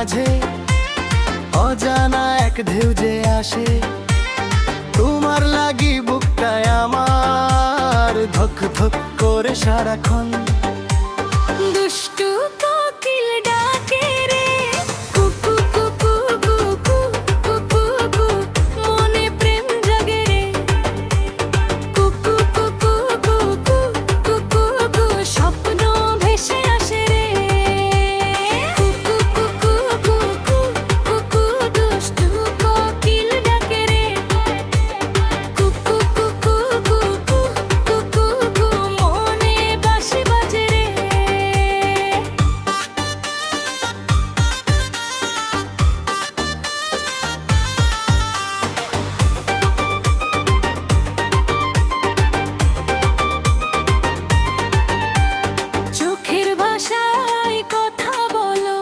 মাঝে অজানা এক ঢেউ যে আসে, তোমার লাগি বুকটায় আমার ধক ধক করে সারাক্ষণ। দুষ্টু কোকিল ডাকে রে, কুকু কুকু কুকু কুকু কু, মনে প্রেম জাগে রে, কুকু কুকু কুকু কুকু কু, স্বপ্ন ভেসে আসে রে, কুকু কুকু কুকু কুকু, দুষ্টু কোকিল ডাকে রে, কুকু কুকু কুকু কুকু কু, মনে বাঁশি বাজে রে। চোখের ভাষায় কথা বলো,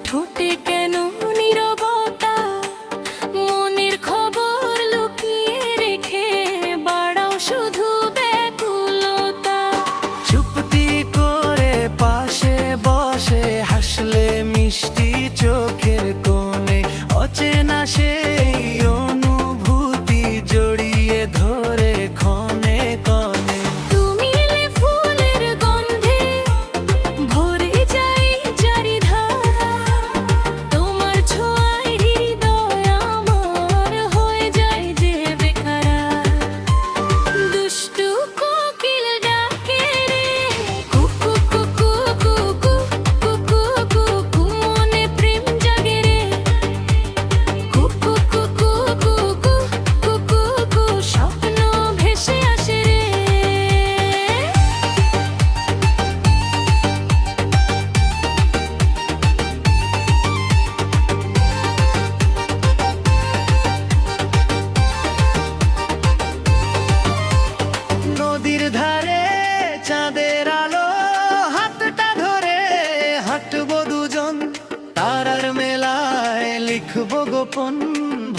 ঠোঁটে কেন নীরবতা, মনের খবর লুকিয়ে রেখে বাড়াও শুধু ব্যাকুলতা। চুপটি করে পাশে বসে হাসলে মিষ্টি চোখের কোণে, অচেনা সেই অনুভূতি জড়িয়ে ধরে ক্ষণে ক্ষণে। তুমি এলে ফুলের গন্ধে ভরে যায় চারিধার, তোমার ছোঁয়ায় হৃদয় আমার হয়ে যায় যে বেকার। দুষ্টু কোকিল ডাকে রে, কুকু কুকু কুকু কুকু কুকু, মনে প্রেম জাগে রে, কুকু কুকু কুকু কুকু কু, স্বপ্ন ভেসে আসে রে। নদীর ধারে চাঁদের আলো, হাতটা ধরে হাঁটবো দুজন, তারার মেলায় লিখবো গোপন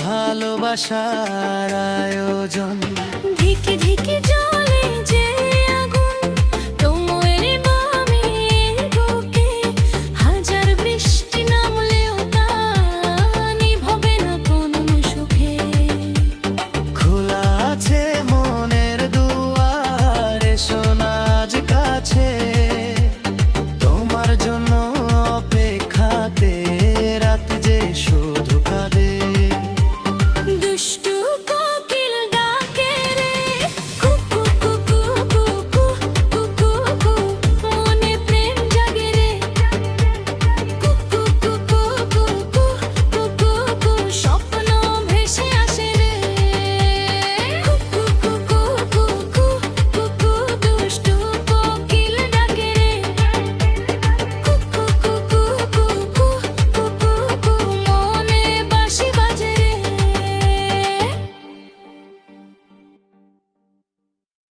ভালোবাসার আয়োজন। ধিকে ধিকে